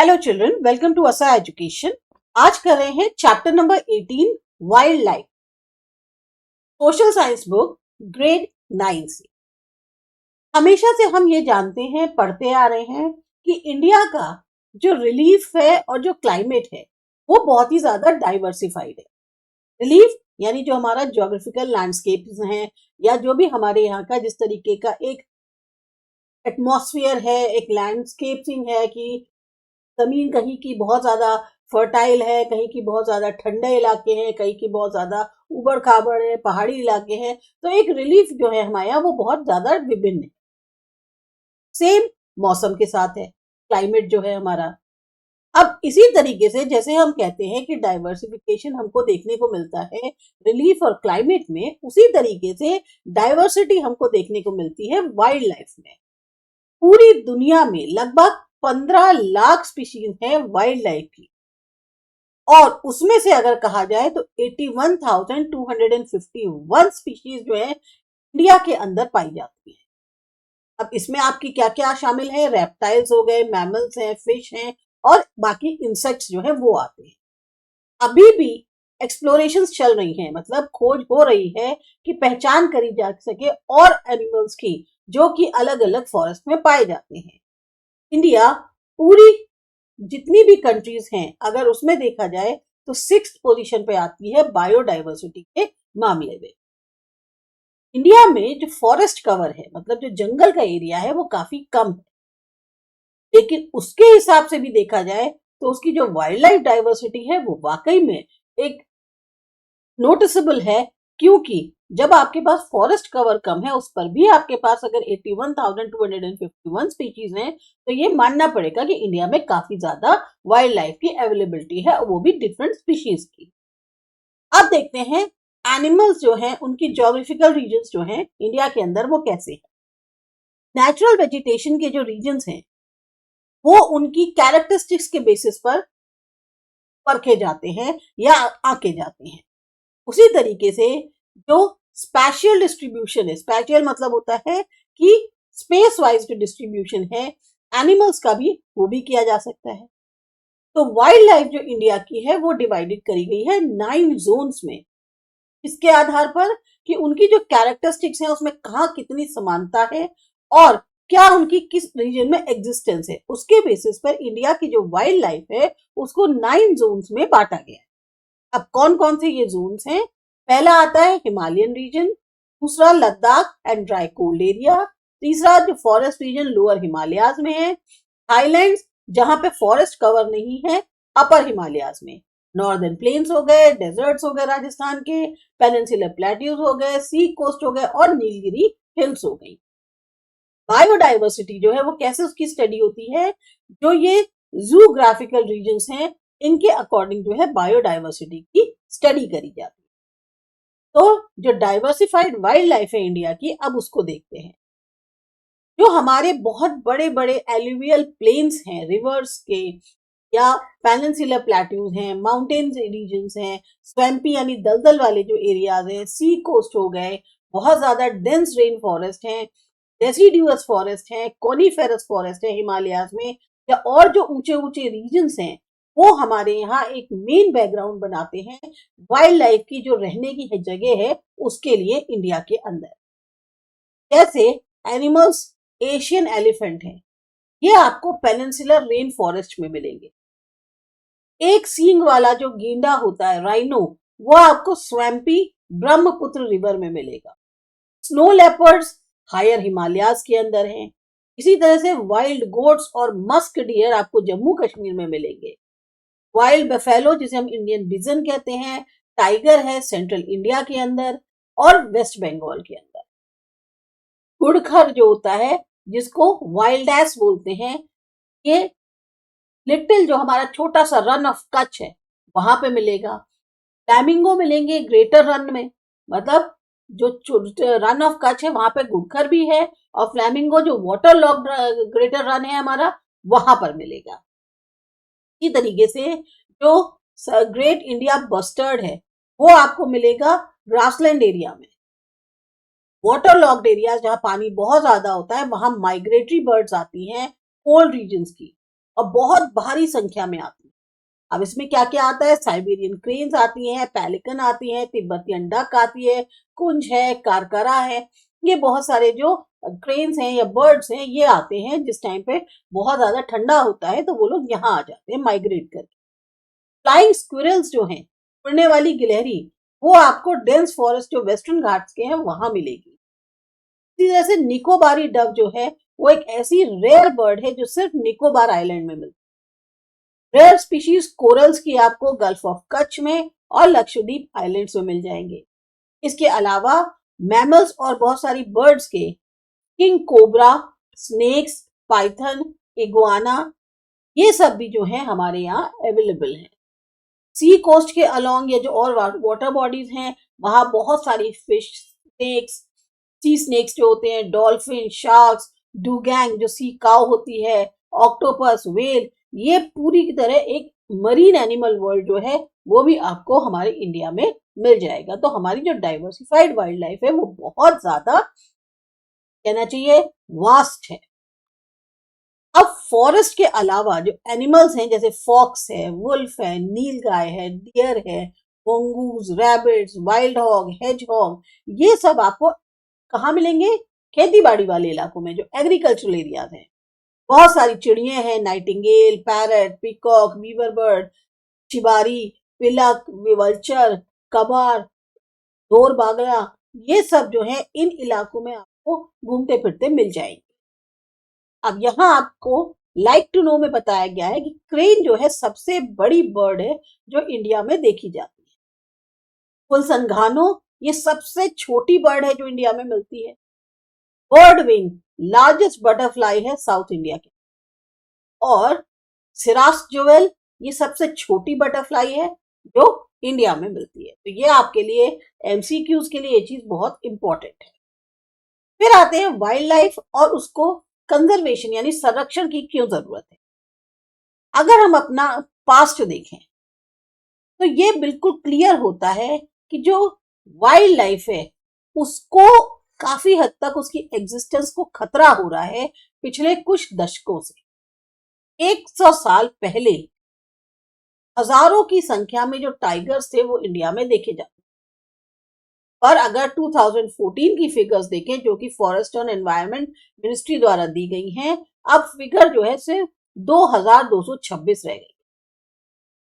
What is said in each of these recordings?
Hello children, welcome to असा education. आज कर रहे हैं chapter number 18 wild life, social science book, grade 9 से। हमेशा से हम ये जानते हैं, पढ़ते आ रहे हैं कि इंडिया का जो रिलीफ है और जो क्लाइमेट है वो बहुत ही ज्यादा डाइवर्सिफाइड है। रिलीफ यानी जो हमारा ज्योग्राफिकल लैंडस्केप हैं या जो भी हमारे यहाँ का जिस तरीके का एक एटमॉस्फेयर है, एक लैंडस्केपिंग है कि जमीन कहीं की बहुत ज्यादा फर्टाइल है, कहीं की बहुत ज्यादा ठंडे इलाके हैं, कहीं की बहुत ज्यादा उबड़ खाबड़ है, पहाड़ी इलाके हैं। तो एक रिलीफ जो है हमारे यहाँ वो बहुत ज्यादा विभिन्न है। सेम मौसम के साथ है क्लाइमेट जो है हमारा। अब इसी तरीके से जैसे हम कहते हैं कि डाइवर्सिफिकेशन हमको देखने को मिलता है रिलीफ और क्लाइमेट में, उसी तरीके से डाइवर्सिटी हमको देखने को मिलती है वाइल्ड लाइफ में। पूरी दुनिया में लगभग 15 लाख स्पीशीज हैं वाइल्ड लाइफ की, और उसमें से अगर कहा जाए तो 81,251 स्पीशीज जो है इंडिया के अंदर पाई जाती है। अब इसमें आपकी क्या क्या शामिल है? रेप्टाइल्स हो गए, मैमल्स हैं, फिश हैं और बाकी इंसेक्ट्स जो है वो आते हैं। अभी भी एक्सप्लोरेशन चल रही हैं, मतलब खोज हो रही है कि पहचान करी जा सके और एनिमल्स की जो कि अलग अलग फॉरेस्ट में पाए जाते हैं। इंडिया पूरी जितनी भी कंट्रीज हैं अगर उसमें देखा जाए तो 6th पोजीशन पे आती है बायोडाइवर्सिटी के मामले में। इंडिया में जो फॉरेस्ट कवर है, मतलब जो जंगल का एरिया है, वो काफी कम है, लेकिन उसके हिसाब से भी देखा जाए तो उसकी जो वाइल्ड लाइफ डाइवर्सिटी है वो वाकई में एक नोटिसेबल है। क्योंकि जब आपके पास फॉरेस्ट कवर कम है, उस पर भी आपके पास अगर 81,251 स्पीशीज हैं, तो ये मानना पड़ेगा कि इंडिया में काफी ज्यादा वाइल्ड लाइफ की अवेलेबिलिटी है, वो भी डिफरेंट स्पीशीज की। अब देखते हैं एनिमल्स जो हैं उनकी ज्योग्राफिकल रीजन्स जो हैं इंडिया के अंदर वो कैसे हैं। नेचुरल वेजिटेशन के जो रीजन्स हैं वो उनकी कैरेक्टरिस्टिक्स के बेसिस पर परखे जाते हैं या आंके जाते हैं। उसी तरीके से जो स्पैशियल डिस्ट्रीब्यूशन है, स्पैशियल मतलब होता है कि स्पेस वाइज जो डिस्ट्रीब्यूशन है एनिमल्स का भी, वो भी किया जा सकता है। तो वाइल्ड लाइफ जो इंडिया की है वो डिवाइडेड करी गई है 9 जोन्स में। इसके आधार पर कि उनकी जो कैरेक्टरिस्टिक्स है उसमें कहाँ कितनी समानता है और क्या उनकी किस रीजन में एग्जिस्टेंस है, उसके बेसिस पर इंडिया की जो वाइल्ड लाइफ है उसको 9 जोन्स में बांटा गया है। अब कौन कौन से ये जोन्स हैं? पहला आता है हिमालयन रीजन, दूसरा Ladakh and dry cold area, तीसरा जो फॉरेस्ट रीजन लोअर हिमालयाज में है, हाईलैंड्स जहां पे फॉरेस्ट कवर नहीं है अपर हिमालयाज में, नॉर्दर्न प्लेन्स हो गए, डेजर्ट्स हो गए राजस्थान के, पेनिनसुलर प्लेट्यूज हो गए, सी कोस्ट हो गए और नीलगिरी हिल्स हो गई। बायोडाइवर्सिटी जो है वो कैसे उसकी स्टडी होती है? जो ये जूग्राफिकल रीजन्स हैं इनके अकॉर्डिंग जो है बायोडाइवर्सिटी की स्टडी करी जाती है। तो जो डाइवर्सिफाइड वाइल्ड लाइफ है इंडिया की, अब उसको देखते हैं। जो हमारे बहुत बड़े बड़े एलुवियल प्लेन्स हैं, रिवर्स के या पेनिनसुलर प्लेट्यूज हैं, माउंटेन्स रीजन्स हैं, स्वैम्पी यानी दलदल वाले जो एरियाज हैं, सी कोस्ट हो गए, बहुत ज्यादा डेंस रेन फॉरेस्ट हैं, डेसिडुअस फॉरेस्ट है, कोनिफेरस फॉरेस्ट है हिमालयाज में, या और जो ऊंचे ऊंचे रीजन्स हैं, वो हमारे यहाँ एक मेन बैकग्राउंड बनाते हैं वाइल्ड लाइफ की जो रहने की जगह है उसके लिए इंडिया के अंदर। जैसे एनिमल्स, एशियन एलिफेंट है, ये आपको पेनिनसुलर रेन फॉरेस्ट में मिलेंगे। एक सींग वाला जो गेंडा होता है, राइनो, वो आपको स्वैम्पी ब्रह्मपुत्र रिवर में मिलेगा। स्नो लेपर्ड्स हायर हिमालयाज के अंदर हैं। इसी तरह से वाइल्ड गोट्स और मस्क डियर आपको जम्मू कश्मीर में मिलेंगे। वाइल्ड बफेलो जिसे हम इंडियन बिजन कहते हैं, टाइगर है सेंट्रल इंडिया के अंदर और वेस्ट बंगाल के अंदर। गुड़खर जो होता है जिसको वाइल्ड एस बोलते हैं, ये लिटिल जो हमारा छोटा सा रन ऑफ कच्छ है वहां पे मिलेगा। फ्लैमिंगो मिलेंगे ग्रेटर रन में, मतलब जो रन ऑफ कच्छ है वहां पे गुड़खर भी है, और फ्लैमिंगो जो वाटर लॉक्ड ग्रेटर रन है हमारा, वहां पर मिलेगा। इसी तरीके से जो ग्रेट इंडिया बस्टर्ड है वो आपको मिलेगा ग्रासलैंड एरिया में। वाटर लॉक्ड एरिया जहां पानी बहुत ज्यादा होता है वहां माइग्रेटरी बर्ड्स आती हैं कोल्ड रीजन्स की, और बहुत भारी संख्या में आती है। अब इसमें क्या क्या आता है, साइबेरियन क्रेन्स आती हैं, पेलिकन आती है, तिब्बतियन डक आती है, कुंज है, कारकरा है। ये बहुत सारे जो क्रेन्स हैं या बर्ड्स हैं ये आते हैं जिस टाइम पे बहुत ज्यादा ठंडा होता है तो वो लोग यहाँ आ जाते हैं माइग्रेट करके। फ्लाइंग स्क्विरल्स जो हैं, उड़ने वाली गिलहरी, वो आपको डेंस फॉरेस्ट जो वेस्टर्न घाट्स के हैं वहां मिलेगी। इसी तरह से निकोबारी डक जो है वो एक ऐसी रेयर बर्ड है जो सिर्फ निकोबार आइलैंड में मिलती है। रेयर स्पीशीज कोरल्स की आपको गल्फ ऑफ कच्छ में और लक्षद्वीप आइलैंड्स में मिल जाएंगे। इसके अलावा मैमल्स और बहुत सारी बर्ड्स के king cobra, snakes, python, iguana, ये सब भी जो है हमारे यहाँ अवेलेबल है। सी कोस्ट के अलोंग ये जो और वाटर बॉडीज हैं वहां बहुत सारी फिश, स्नेक्स, सी स्नेक्स जो होते हैं, डॉल्फिन, शार्क्स, डुगैंग जो सी काउ होती है, ऑक्टोपस, व्हेल, ये पूरी की तरह एक मरीन एनिमल वर्ल्ड जो है वो भी आपको हमारे इंडिया में मिल जाएगा। तो हमारी जो डाइवर्सिफाइड वाइल्ड लाइफ है वो बहुत ज्यादा, कहना चाहिए, वास्ट है। अब फॉरेस्ट के अलावा जो एनिमल्स हैं जैसे फॉक्स है, वुल्फ है, नीलगाय है, डियर है, mongoose, rabbits, wild hog, hedgehog, ये सब आपको कहाँ मिलेंगे, खेती बाड़ी वाले इलाकों में जो एग्रीकल्चरल एरियाज हैं। बहुत सारी चिड़िया हैं, nightingale, parrot, peacock, weaver bird, चिबारी, पिलक, विवल्चर, कबार, ढोर बागला, ये सब जो है इन इलाकों में आपको घूमते फिरते मिल जाएंगे। अब यहाँ आपको लाइक टू नो में बताया गया है कि क्रेन जो है सबसे बड़ी बर्ड है जो इंडिया में देखी जाती है। फुलसनघानो ये सबसे छोटी बर्ड है जो इंडिया में मिलती है। बर्ड विंग लार्जेस्ट बटरफ्लाई है साउथ इंडिया के। और सिरास जोवेल ये सबसे छोटी बटरफ्लाई है जो इंडिया में मिलती है। तो ये आपके लिए एमसीक्यूज के लिए ये चीज बहुत इंपॉर्टेंट है। फिर आते हैं वाइल्ड लाइफ और उसको कंजर्वेशन यानी संरक्षण की क्यों जरूरत है। अगर हम अपना पास्ट देखें तो ये बिल्कुल क्लियर होता है कि जो वाइल्ड लाइफ है उसको काफी हद तक उसकी एग्जिस्टेंस को खतरा हो रहा है पिछले कुछ दशकों से। 100 साल पहले हजारों की संख्या में जो टाइगर्स थे वो इंडिया में देखे जाते, पर अगर 2014 की फिगर्स देखें जो कि फॉरेस्ट एंड एनवायरनमेंट मिनिस्ट्री द्वारा दी गई हैं, अब फिगर जो है सिर्फ 2226 रह गई।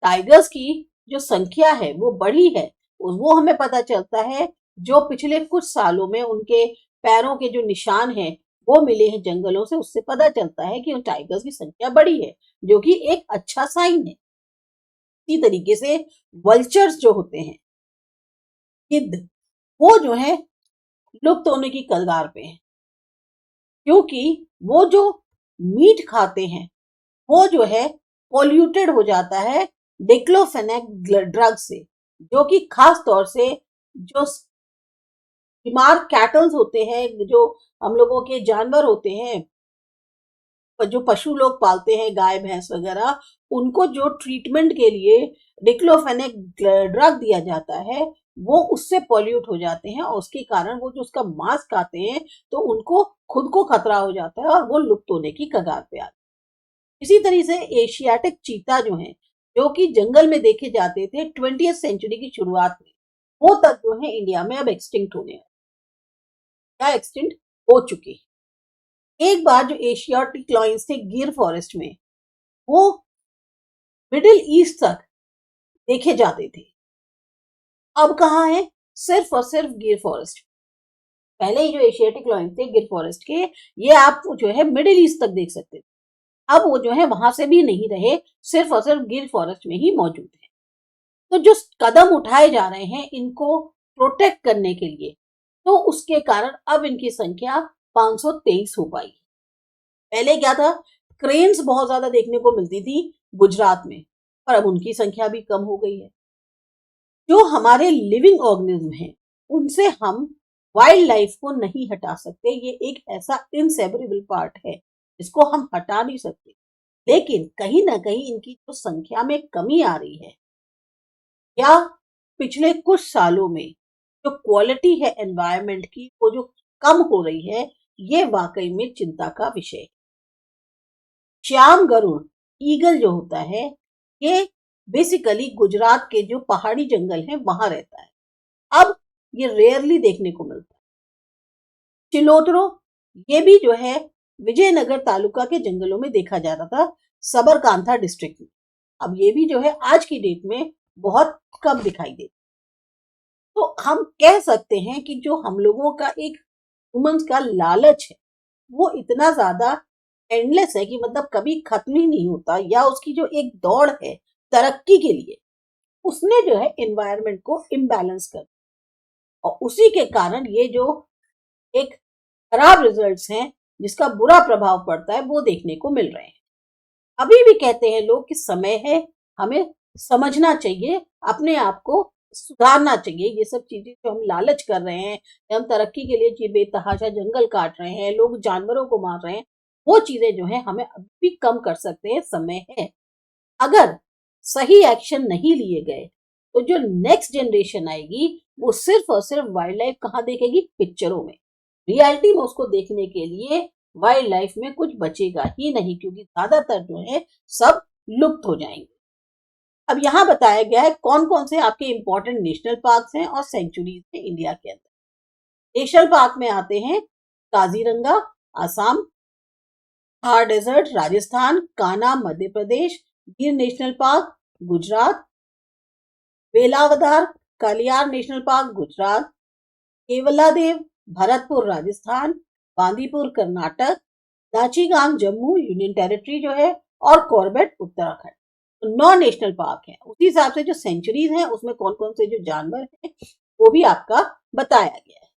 टाइगर्स की जो संख्या है वो बढ़ी है, वो हमें पता चलता है जो पिछले कुछ सालों में उनके पैरों के जो निशान हैं वो मिले हैं जंगलों से, उससे पता चलता है कि उन टाइगर्स की संख्या बढ़ी है जो कि एक अच्छा साइन है। इसी तरीके से वल्चर्स जो होते हैं, गिद्ध, वो जो है लुप्त होने की कगार पे है क्योंकि वो जो मीट खाते हैं वो जो है पोल्यूटेड हो जाता है डिक्लोफेनेक ड्रग से, जो कि खास तौर से जो बीमार कैटल्स होते हैं, जो हम लोगों के जानवर होते हैं, जो पशु लोग पालते हैं, गाय भैंस वगैरह, उनको जो ट्रीटमेंट के लिए डिक्लोफेनेक ड्रग दिया जाता है वो उससे पॉल्यूट हो जाते हैं और उसके कारण वो जो उसका मांस खाते हैं तो उनको खुद को खतरा हो जाता है और वो लुप्त होने की कगार पे आते हैं। इसी तरीके से एशियाटिक चीता जो हैं, जो कि जंगल में देखे जाते थे 20वीं सेंचुरी की शुरुआत में, वो तक जो है इंडिया में अब एक्सटिंक्ट होने या एक्सटिंक्ट हो चुके हैं। एक बार जो एशियाटिक लॉयंस थे गिर फॉरेस्ट में, वो मिडिल ईस्ट तक देखे जाते थे, अब कहाँ है, सिर्फ और सिर्फ गिर फॉरेस्ट। पहले ही जो एशियाटिक लॉयंस थे गिर फॉरेस्ट के, ये आप जो है मिडिल ईस्ट तक देख सकते थे, अब वो जो है वहां से भी नहीं रहे, सिर्फ और सिर्फ गिर फॉरेस्ट में ही मौजूद है। तो जो कदम उठाए जा रहे हैं इनको प्रोटेक्ट करने के लिए, तो उसके कारण अब इनकी संख्या 523 हो पाई। पहले क्या था, क्रेन्स बहुत ज्यादा देखने को मिलती थी गुजरात में, पर अब उनकी संख्या भी कम हो गई है। जो हमारे लिविंग ऑर्गेनिज्म हैं उनसे हम वाइल्ड लाइफ को नहीं हटा सकते, ये एक ऐसा इनसेपरेबल पार्ट है इसको हम हटा नहीं सकते, लेकिन कहीं ना कहीं इनकी जो संख्या में कमी आ रही है या पिछले कुछ सालों में जो क्वालिटी है एनवायरनमेंट की वो जो कम हो रही है, ये वाकई में चिंता का विषय है। श्याम गरुड़ ईगल जो होता है ये बेसिकली गुजरात के जो पहाड़ी जंगल हैं वहां रहता है। अब ये रेयरली देखने को मिलता है। चिलोत्रो ये भी जो है विजयनगर तालुका के जंगलों में देखा जाता था, सबरकांठा डिस्ट्रिक्ट में। अब ये भी जो है आज की डेट में बहुत कम दिखाई देता। तो हम कह सकते हैं कि जो हम लोगों का एक ह्यूमंस का लालच है वो इतना ज्यादा एंडलेस है कि मतलब कभी खत्म ही नहीं होता, या उसकी जो एक दौड़ है तरक्की के लिए उसने जो है एनवायरनमेंट को इम्बैलेंस कर, और उसी के कारण ये जो एक खराब रिजल्ट्स हैं जिसका बुरा प्रभाव पड़ता है वो देखने को मिल रहे हैं। अभी भी कहते हैं लोग कि समय है, हमें समझना चाहिए, अपने आप को सुधारना चाहिए। ये सब चीजें जो हम लालच कर रहे हैं, हम तरक्की के लिए बेतहाशा जंगल काट रहे हैं, लोग जानवरों को मार रहे हैं, वो चीजें जो है हमें अभी भी कम कर सकते हैं, समय है। अगर सही एक्शन नहीं लिए गए तो जो नेक्स्ट जनरेशन आएगी वो सिर्फ और सिर्फ वाइल्ड लाइफ कहाँ देखेगी? पिक्चरों में। रियलिटी में उसको देखने के लिए वाइल्ड लाइफ में कुछ बचेगा ही नहीं, क्योंकि ज्यादातर जो है सब लुप्त हो जाएंगे। अब यहाँ बताया गया है कौन कौन से आपके इंपॉर्टेंट नेशनल पार्क्स हैं और सेंचुरीज हैं इंडिया के अंदर। नेशनल पार्क में आते हैं Kaziranga Assam, Thar desert Rajasthan, Kanha Madhya Pradesh, Gir national park Gujarat, Velavadar Kaliyar national park Gujarat, Keoladeo Bharatpur Rajasthan, Bandipur Karnataka, Dachigam Jammu union territory जो है, और कॉर्बेट उत्तराखंड। तो 9 नेशनल पार्क हैं। उसी हिसाब से जो सेंचुरीज हैं उसमें कौन कौन से जो जानवर हैं वो भी आपका बताया गया है।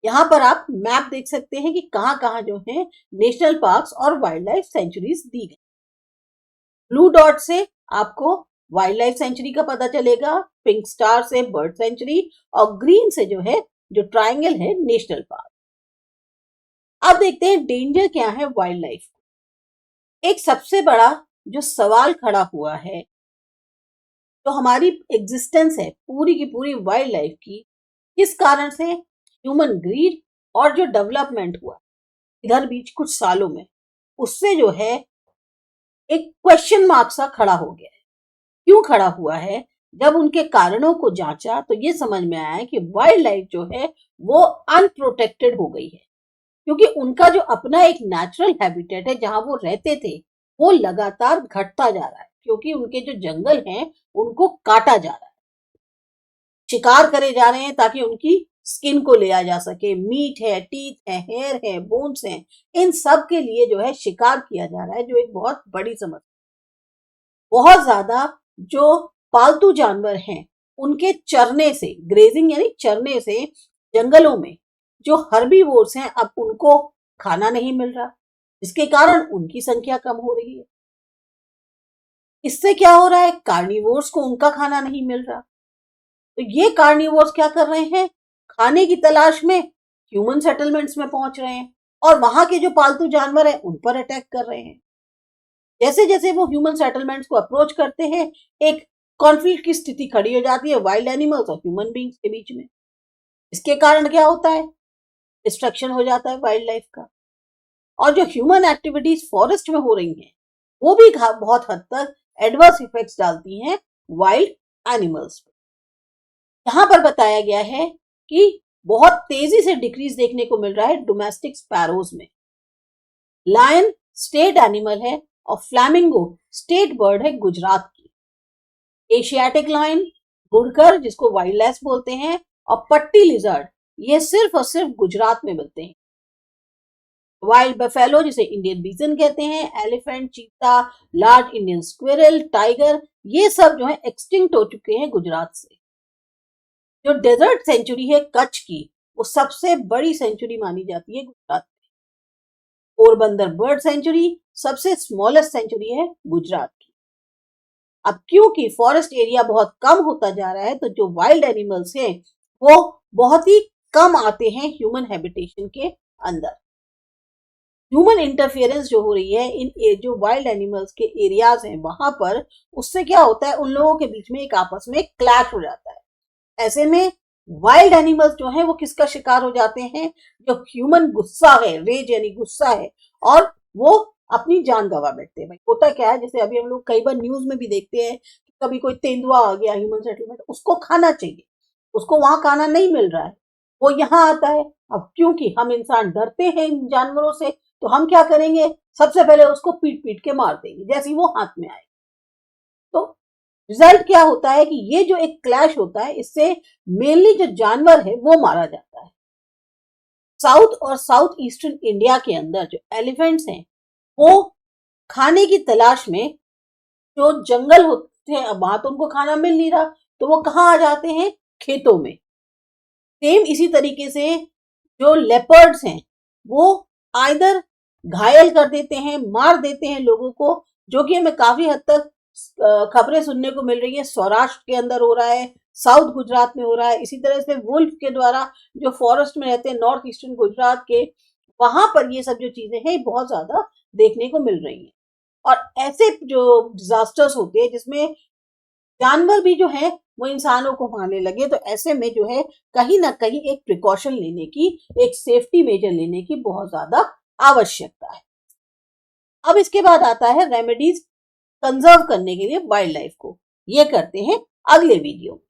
यहाँ पर आप मैप देख सकते हैं कि कहाँ कहाँ जो है नेशनल पार्क्स और वाइल्ड लाइफ सेंचुरीज दी गई। ब्लू डॉट से आपको वाइल्ड लाइफ सेंचुरी का पता चलेगा, पिंक स्टार से बर्ड सेंचुरी, और ग्रीन से जो है जो ट्रायंगल है नेशनल पार्क। अब देखते हैं डेंजर क्या है वाइल्ड लाइफ। एक सबसे बड़ा जो सवाल खड़ा हुआ है, तो हमारी एग्जिस्टेंस है पूरी की पूरी वाइल्ड लाइफ की, किस कारण से? ह्यूमन ग्रीड और जो डेवलपमेंट हुआ इधर बीच कुछ सालों में, उससे जो है एक क्वेश्चन मार्क सा खड़ा हो गया है। क्यों खड़ा हुआ है? जब उनके कारणों को जांचा तो ये समझ में आया कि वाइल्ड लाइफ जो है वो अनप्रोटेक्टेड हो गई है, क्योंकि उनका जो अपना एक नेचुरल हैबिटेट है जहां वो रहते थे वो लगातार घटता जा रहा है, क्योंकि उनके जो जंगल हैं उनको काटा जा रहा है, शिकार करे जा रहे हैं ताकि उनकी स्किन को लिया जा सके। मीट है, टीथ है, हेयर है, बोन्स हैं, इन सब के लिए जो है शिकार किया जा रहा है, जो एक बहुत बड़ी समस्या। बहुत ज्यादा जो पालतू जानवर हैं उनके चरने से, ग्रेजिंग यानी चरने से, जंगलों में जो हर्बीवोर्स हैं अब उनको खाना नहीं मिल रहा, जिसके कारण उनकी संख्या कम हो रही है। इससे क्या हो रहा है? कार्निवोर्स को उनका खाना नहीं मिल रहा, तो ये कार्निवोर्स क्या कर रहे हैं? खाने की तलाश में ह्यूमन सेटलमेंट्स में पहुंच रहे हैं और वहां के जो पालतू जानवर हैं उन पर अटैक कर रहे हैं। जैसे जैसे वो ह्यूमन सेटलमेंट्स को अप्रोच करते हैं एक कॉन्फ्लिक्ट की स्थिति खड़ी हो जाती है वाइल्ड एनिमल्स और ह्यूमन बींग्स के बीच में। इसके कारण क्या होता है? डिस्ट्रक्शन हो जाता है वाइल्ड लाइफ का, और जो ह्यूमन एक्टिविटीज फॉरेस्ट में हो रही हैं वो भी बहुत हद तक एडवर्स इफेक्ट्स डालती हैं वाइल्ड एनिमल्स पे। यहां पर बताया गया है कि बहुत तेजी से डिक्रीज देखने को मिल रहा है डोमेस्टिक स्पैरोज में। लायन स्टेट एनिमल है और फ्लैमिंगो स्टेट बर्ड है गुजरात की। एशियाटिक लायन, गुड़कर जिसको वाइल्ड लाइफ बोलते हैं, और पट्टी लिजर्ड ये सिर्फ और सिर्फ गुजरात में मिलते हैं। वाइल्ड बफेलो जिसे इंडियन बीजन कहते हैं, एलिफेंट, चीता, लार्ज इंडियन स्क्विरल, टाइगर, ये सब जो है एक्सटिंक्ट हो चुके हैं गुजरात से। जो डेजर्ट सेंचुरी है कच्छ की, वो सबसे बड़ी सेंचुरी मानी जाती है गुजरात में। पोरबंदर बर्ड सेंचुरी सबसे स्मॉलेस्ट सेंचुरी है गुजरात की। अब क्योंकि फॉरेस्ट एरिया बहुत कम होता जा रहा है तो जो वाइल्ड एनिमल्स हैं वो बहुत ही कम आते हैं ह्यूमन हैबिटेशन के अंदर। ह्यूमन इंटरफेरेंस जो हो रही है इन जो वाइल्ड एनिमल्स के एरियाज हैं वहां पर, उससे क्या होता है? उन लोगों के बीच में एक आपस में क्लैश हो जाता है। ऐसे में वाइल्ड एनिमल्स जो है वो किसका शिकार हो जाते हैं? जो ह्यूमन गुस्सा है, रेज यानी गुस्सा है, और वो अपनी जान गंवा बैठते हैं। भाई होता क्या है, जैसे अभी हम लोग कई बार न्यूज में भी देखते हैं कि कभी कोई तेंदुआ आ गया ह्यूमन सेटलमेंट, उसको खाना चाहिए, उसको वहां खाना नहीं मिल रहा है, वो यहाँ आता है। अब क्योंकि हम इंसान डरते हैं इन जानवरों से, तो हम क्या करेंगे, सबसे पहले उसको पीट पीट के मार देंगे जैसे ही वो हाथ में आए। तो रिजल्ट क्या होता है कि ये जो एक क्लैश होता है, इससे मेनली जो जानवर है वो मारा जाता है। साउथ और साउथ ईस्टर्न इंडिया के अंदर जो एलिफेंट्स हैं वो खाने की तलाश में, जो जंगल होते हैं अब वहां तो उनको खाना मिल नहीं रहा, तो वो कहाँ आ जाते हैं, खेतों में। सेम इसी तरीके से जो लेपर्ड्स हैं वो आइदर घायल कर देते हैं, मार देते हैं लोगों को, जो कि हमें काफी हद तक खबरें सुनने को मिल रही है। सौराष्ट्र के अंदर हो रहा है, साउथ गुजरात में हो रहा है। इसी तरह से वुल्फ के द्वारा जो फॉरेस्ट में रहते हैं नॉर्थ ईस्टर्न गुजरात के, वहां पर ये सब जो चीजें हैं बहुत ज्यादा देखने को मिल रही हैं। और ऐसे जो डिजास्टर्स होते हैं जिसमें जानवर भी जो है वो इंसानों को मारने लगे, तो ऐसे में जो है कहीं ना कहीं एक प्रिकॉशन लेने की, एक सेफ्टी मेजर लेने की बहुत ज्यादा आवश्यकता है। अब इसके बाद आता है रेमेडीज कंजर्व करने के लिए वाइल्ड लाइफ को। ये करते हैं अगले वीडियो में।